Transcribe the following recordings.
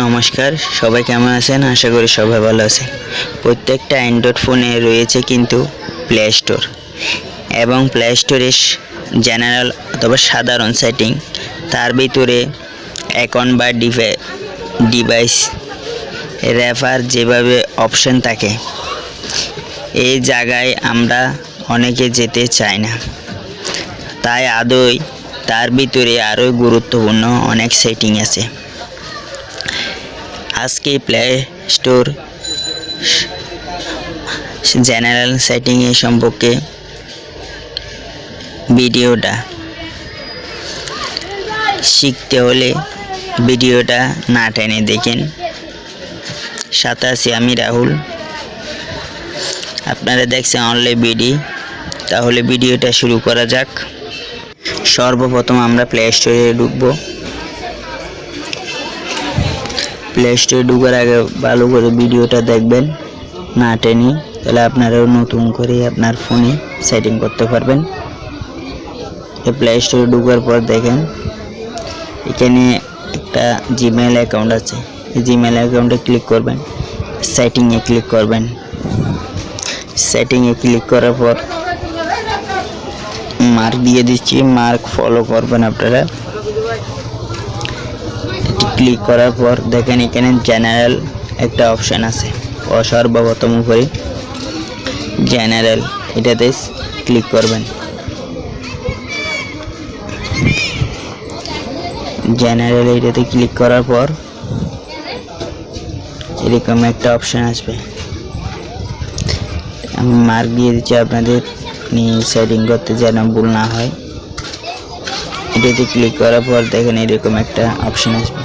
নমস্কার, সবাই কেমন আছেন? আশা করি সবাই ভালো আছেন। প্রত্যেকটা অ্যান্ড্রয়েড ফোনে রয়েছে কিন্তু প্লে স্টোর এবং প্লে স্টোরের জেনারেল অথবা সাধারণ সেটিং, তার ভিতরে অ্যাকাউন্ট বা ডিভাইস রেফার যেভাবে অপশন থাকে, এই জায়গায় আমরা অনেকে যেতে চাই না। তাই আদৌ তার ভিতরে আরও গুরুত্বপূর্ণ অনেক সেটিং আছে। আজকে প্লে স্টোর জেনারেল সেটিং এ সম্পর্কে ভিডিওটা শিখতে হলে ভিডিওটা না টেনে দেখেন। সাথে আছি আমি রাহুল, আপনারা দেখছেন অনলি বিডি। তাহলে ভিডিওটা শুরু করা যাক। সর্বপ্রথম আমরা প্লে স্টোরে ঢুকবো। প্লে স্টোরে ঢুকার আগে ভালো করে ভিডিওটা দেখবেন না টেনে, তাহলে আপনারাও নতুন করে আপনার ফোনে সেটিং করতে পারবেন। প্লে স্টোরে ঢুকার পর দেখেন এখানে একটা জিমেল অ্যাকাউন্ট আছে। এই জিমেল অ্যাকাউন্টে ক্লিক করবেন, সেটিংয়ে ক্লিক করবেন। সেটিংয়ে ক্লিক করার পর মার্ক দিয়ে দিচ্ছি, মার্ক ফলো করবেন আপনারা। ক্লিক করার পর দেখেন এখানে জেনারেল একটা অপশান আছে, সর্বপ্রথম উপরে জেনারেল, এটাতে ক্লিক করবেন। জেনারেল এটাতে ক্লিক করার পর এরকম একটা অপশান আসবে। আমি মার্ক দিয়ে দিচ্ছি আপনাদের সেটিং করতে যেন ভুল না হয়। এটাতে ক্লিক করার পর দেখেন এরকম একটা অপশান আসবে,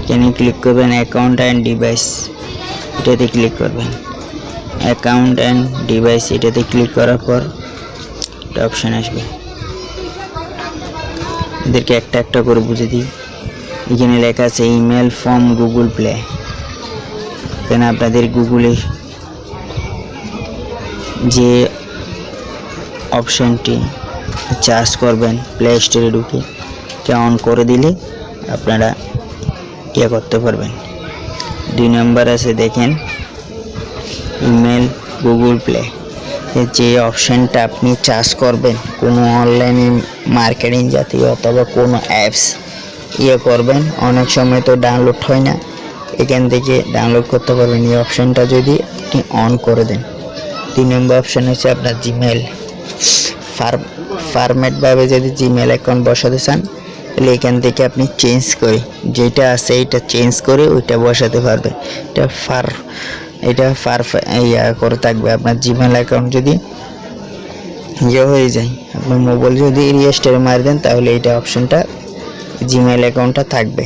এখানে ক্লিক করবেন অ্যাকাউন্ট অ্যান্ড ডিভাইস, এটাতে ক্লিক করবেন। অ্যাকাউন্ট অ্যান্ড ডিভাইস এটাতে ক্লিক করার পর একটা অপশান আসবে, এদেরকে একটা একটা করে বুঝে দিই। এখানে লেখা আছে ইমেল ফ্রম গুগল প্লে। এখানে আপনাদের গুগলে যে অপশানটি চার্জ করবেন প্লে স্টোরে ঢুকে অন করে দিলে আপনারা ইয়ে করতে পারবেন। 2 নম্বর আছে দেখেন ইমেল গুগল প্লে। যে অপশানটা আপনি চার্জ করবেন কোনো অনলাইনে মার্কেটিং জাতীয় অথবা কোনো অ্যাপস ইয়ে করবেন, অনেক সময় তো ডাউনলোড হয় না, এখান থেকে ডাউনলোড করতে পারবেন এই অপশানটা যদি আপনি অন করে দেন। 2 নম্বর অপশান হচ্ছে আপনার জিমেল ফরম্যাটভাবে যদি জিমেল অ্যাকাউন্ট বসাতে চান তাহলে এখান থেকে আপনি চেঞ্জ করে যেটা আছে এটা চেঞ্জ করে ওইটা বসাতে পারবেন। এটা ইয়া করে থাকবে। আপনার জিমেল অ্যাকাউন্ট যদি ইয়ে হয়ে যায়, আপনার মোবাইল যদি রিস্টার মার দেন তাহলে এটা অপশনটা জিমেল অ্যাকাউন্টটা থাকবে,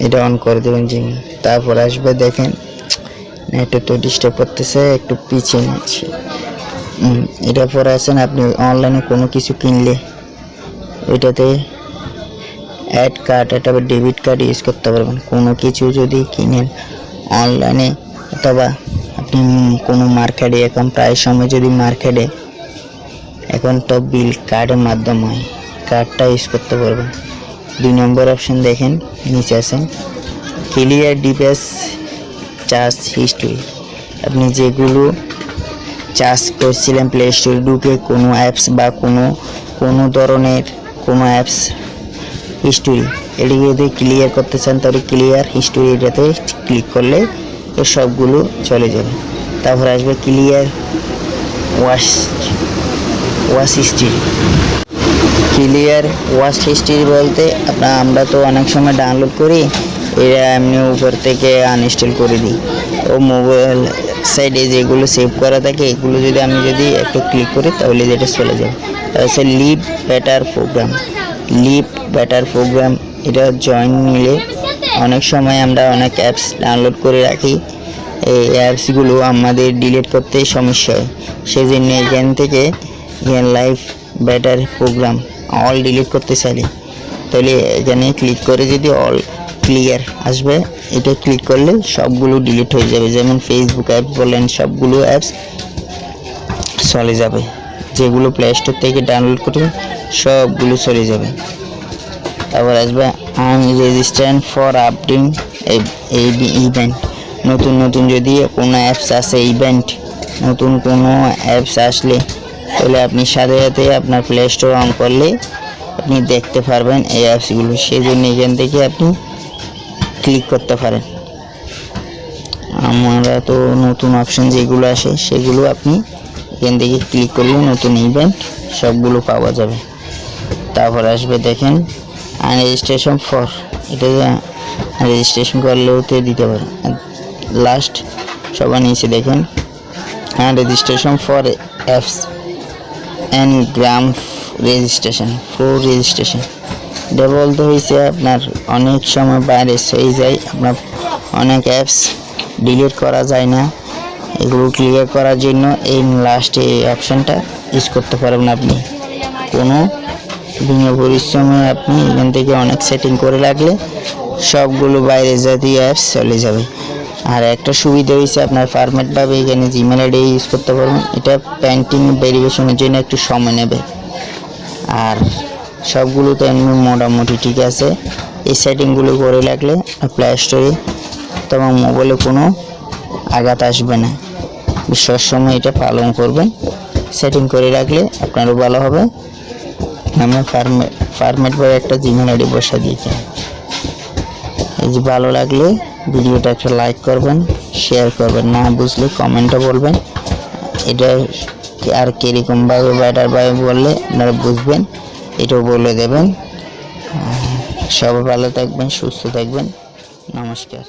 এটা অন করে দেবেন জিমেল। তারপর আসবে দেখেন নেটে তো ডিস্টার্ব করতেছে, একটু পিছিয়ে নিচ্ছি। এটা পরে আছেন আপনি অনলাইনে কোনো কিছু কিনলে এটাতে অ্যাড কার্ড অথবা ডেবিট কার্ড ইউজ করতে পারবেন। কোনো কিছু যদি কিনেন অনলাইনে অথবা আপনি কোনো মার্কেটে, এখন প্রায় সময় যদি মার্কেটে এখন তো বিল কার্ডের মাধ্যমে হয়, কার্ডটা ইউজ করতে পারবেন। 2 নম্বর অপশান দেখেন নিচে আছেন ক্লিয়ার ডিভাইস চার্জ হিস্ট্রি। আপনি যেগুলো চার্জ করছিলেন প্লে স্টোরে ঢুকে কোনো অ্যাপস বা কোনো ধরনের কোনো অ্যাপস হিস্টোরি, এটিকে যদি ক্লিয়ার করতে চান তাহলে ক্লিয়ার হিস্টোরি এটাতে ক্লিক করলে সবগুলো চলে যাবে। তারপর আসবে clear watch history. Clear watch history বলতে আমরা তো অনেক সময় ডাউনলোড করি, এটা এমনি উপর থেকে আনইনস্টল করে দিই, ও মোবাইল সাইডে যেগুলো সেভ করা থাকে এগুলো যদি আমি একটু ক্লিক করি তাহলে যেটা চলে যাবে। তারপর লিভ বেটার প্রোগ্রাম এটা জয়েন নিলে অনেক সময় আমরা অনেক অ্যাপস ডাউনলোড করে রাখি, এই অ্যাপসগুলো আমাদের ডিলিট করতে সমস্যা হয়, সেজন্য এখান থেকে live better program all delete করতে চাইলে তাহলে এখানে ক্লিক করে যদি অল ক্লিয়ার আসবে, এটা ক্লিক করলে সবগুলো ডিলিট হয়ে যাবে। যেমন ফেসবুক অ্যাপ বলেন সবগুলো অ্যাপস চলে যাবে, যেগুলো প্লে স্টোর থেকে ডাউনলোড করবেন সবগুলো চলে যাবে। তারপর আসবে I registration for updating event. নতুন নতুন যদি কোনো অ্যাপস আসে, ইভেন্ট নতুন কোনো অ্যাপস আসলে তাহলে আপনি সাথে সাথে আপনার প্লে স্টোর অন করলে আপনি দেখতে পারবেন এই অ্যাপসগুলো। সেই জন্য এখান থেকে আপনি ক্লিক করতে পারেন। আমরা তো নতুন অপশন যেগুলো আসে সেগুলো আপনি এখান থেকে ক্লিক করলে নতুন ইভেন্ট সবগুলো পাওয়া যাবে। তারপর আসবে দেখেন রেজিস্ট্রেশন ফর, এটা রেজিস্ট্রেশন করলেও তো দিতে পারেন। লাস্ট সবার নিচে দেখেন registration for apps and gram registration four registration. এটা বলতে হয়েছে আপনার অনেক সময় বাইরে হয়ে যায়, আপনার অনেক অ্যাপস ডিলিট করা যায় না, এগুলো ক্লিয়ার করার জন্য এই লাস্টে এই অপশানটা ইউজ করতে পারবেন। আপনি কোনো বিনা পরিশ্রমে আপনি এখান থেকে অনেক সেটিং করে রাখলে সবগুলো বাইরে জাতীয় অ্যাপস চলে যাবে। আর একটা সুবিধা হয়েছে আপনার ফরম্যাটভাবে এখানে জিমেল আইডি ইউজ করতে পারবেন। এটা পেন্টিং ভেরিফিকেশনের জন্য একটু সময় নেবে, আর সবগুলো তো এমনি মোটামুটি ঠিক আছে। এই সেটিংগুলো করে রাখলে প্লে স্টোরে তোমার মোবাইলে কোনো আঘাত আসবে না। সবসময় এটা পালন করবেন, সেটিং করে রাখলে আপনারও ভালো হবে। আমরা ফরম্যাট ভাবে একটা জিমেল আইডি বসা দিয়েছি। এই যে ভালো লাগলে ভিডিওটা একটা লাইক করবেন, শেয়ার করবেন, না বুঝলে কমেন্টে বলবেন। এটা আর কীরকমভাবে বেটারভাবে বললে আপনারা বুঝবেন এটাও বলে দেবেন। সবাই ভালো থাকবেন, সুস্থ থাকবেন, নমস্কার।